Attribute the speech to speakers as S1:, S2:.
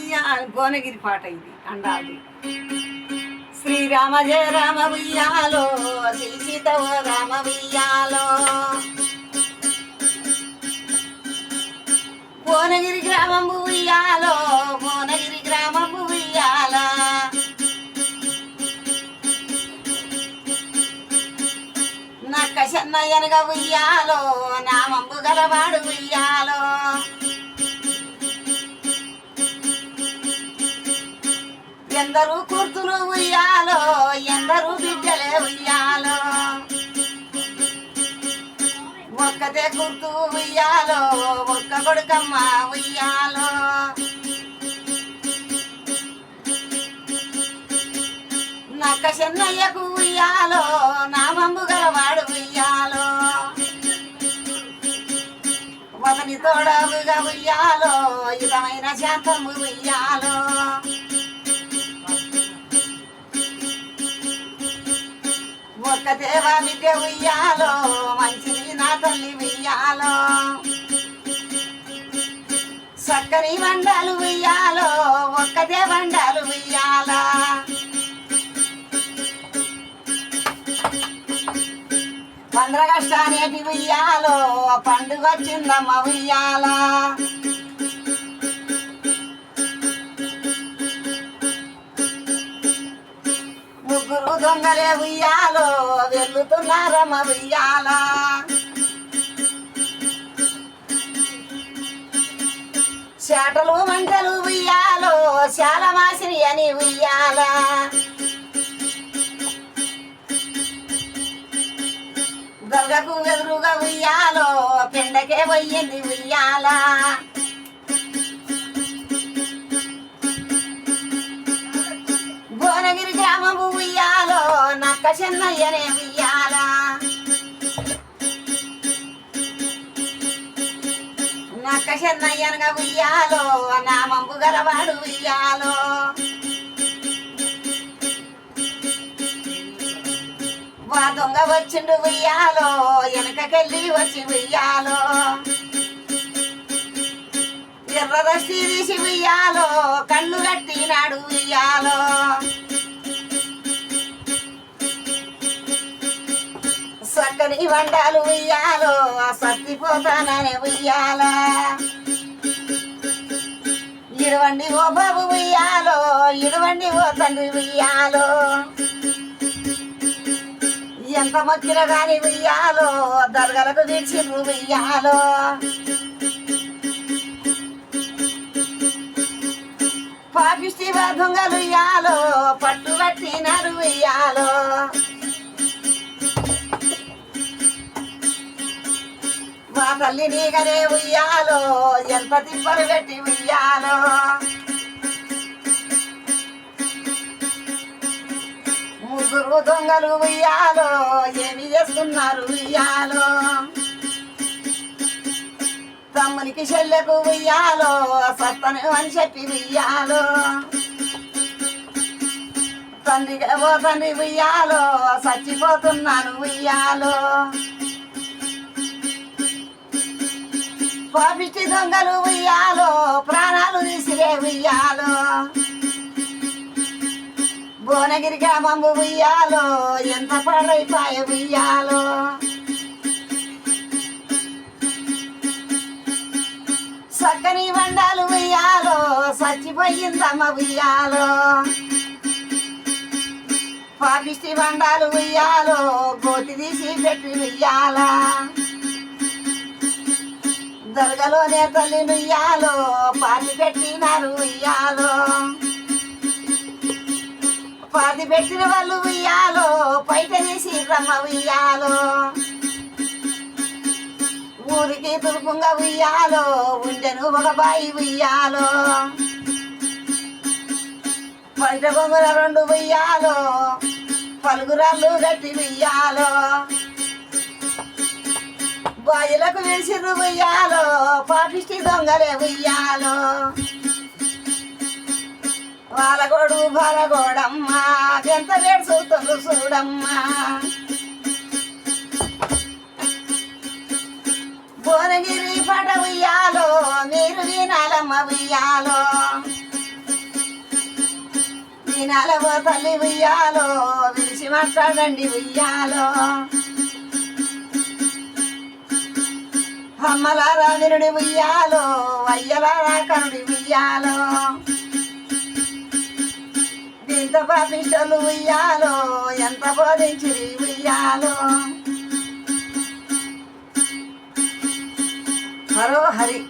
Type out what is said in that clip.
S1: భువనగిరి పాట ఇది అండాలి. శ్రీరామ జయ రామ ఉయ్యాలో, శ్రీ సీత రామ ఉయ్యాలో. భువనగిరి గ్రామము ఉయ్యాలో, భువనగిరి గ్రామము ఉయ్యాల. నక్క చెన్నయ్యనగా ఉయ్యాలో, నామంబు గలవాడు ఉయ్యాలో. ఎందరూ కూర్తులు ఉయ్యాలో, ఎందరూ బిడ్డలే ఉయ్యాలో. ఒక్కతే కూర్తు ఉయ్యాలో, ఒక్క కొడుకమ్మ ఉయ్యాలో. నక్క చెన్నయ్యకు ఉయ్యాలో, నామంబు గలవాడు ఉయ్యాలో. వదని తోడవుగా ఉయ్యాలో, యుధమైన శాంతము ఉయ్యాలో. ఒక్క దేవా విద్య ఉయ్యాలో, మంచిది నా తల్లి ఉయ్యాలో. చక్కని వండాలు ఉయ్యాలో, ఒక్కదే వండాలు ఉయ్యాల. పంద్ర కష్టానేటి ఉయ్యాలో, పండుగ వచ్చిందమ్మ ఉయ్యాల. ముగ్గురు దొంగలే ఉయ్యాలో, వెళ్తున్నారమ్మ ఉయ్యాల. చేటలు మంటలు ఉయ్యాలో, శాలమాసిరి అని ఉయ్యాల. దొంగకు ఎదురుగా ఉయ్యాలో, పెండకే పోయింది ఉయ్యాల. భువనగిరి గ్రామము ఉయ్యాలో, నక్క చెన్నయ్యనే ఉయ్యాల. నక్క చెన్నయ్యనగా ఉయ్యాలో, నామంబు గలవాడు ఉయ్యాలో. వా దొంగ వచ్చిండు ఉయ్యాలో, వెనకకెళ్ళి వచ్చి ఉయ్యాలో. ఎర్రదష్టి తీసి ఉయ్యాలో, కళ్ళు కట్టినాడు ఉయ్యాలో. చక్కని వండాలు ఉయ్యాలో, సత్తిపోతాననే ఉయ్యాల. ఇడవండి ఓ బాబు ఉయ్యాలో, ఇడవండి ఓ తండ్రి ఉయ్యాలో. ఎంత మొక్కిన గాని ఉయ్యాలో, దర్గలకు విడిచిండ్రు ఉయ్యాలో. పాపిష్టి దొంగలు ఉయ్యాలో, పట్టు పట్టినారు ఉయ్యాలో. మా తల్లి నీగనే ఉయ్యాలో, ఎంత తిప్పలు పెట్టి ఉయ్యాలో. ముగ్గురు దొంగలు ఉయ్యాలో, ఏమి చేస్తున్నారు ఉయ్యాలో. తమ్మునికి చెల్లెకు ఉయ్యాలో, సత్తను అని చెప్పి ఉయ్యాలో. తండ్రిగా ఓ తండ్రి ఉయ్యాలో, చచ్చిపోతున్నాను ఉయ్యాలో. పాపిష్టి దొంగలు ఉయ్యాలో, ప్రాణాలు తీసిరే ఉయ్యాలో. భువనగిరి గ్రామము ఉయ్యాలో, ఎంత పాడైపాయ ఉయ్యాలో. చక్కని వండాలు ఉయ్యాలో, చచ్చిపోయిందమ్మ ఉయ్యాలో. పాపిష్టి వండాలు ఉయ్యాలో, గోతి తీసి పెట్టి ఉయ్యాల. దర్గలోనే తల్లి ఉయ్యాలో, పాతి పెట్టినారు ఉయ్యాలో. పాతి పెట్టిన వాళ్ళు ఉయ్యాలో, పైట తీసి రమ్మ ఉయ్యాలో. ఊరికి తురుపుంగా ఉయ్యాలో, ఉండెను ఒక బాయి ఉయ్యాలో. పైట బొమ్మల రెండు ఉయ్యాలో, పలుగురాళ్ళు గట్టి ఉయ్యాలో. బాయిలకు విడిసిరు ఉయ్యాలో, పాపిష్టి దొంగలే ఉయ్యాలో. వాళ్ళగోడు బాలగోడమ్మా, ఎంత వేడుచుతుండ్రు చూడమ్మా. భువనగిరి పాట ఉయ్యాలో, మీరు వినాలమ్మ ఉయ్యాలో. వినాల ఓ తల్లి ఉయ్యాలో విలిచి మాట్లాడండి ఉయ్యాలో అమ్మలారా వినుడి ఉయ్యాలో అయ్యలారా కనుడి ఉయ్యాలో దీంత పాపిష్టలు ఉయ్యాలో ఎంత బోధించిరి ఉయ్యాలో హరో హరి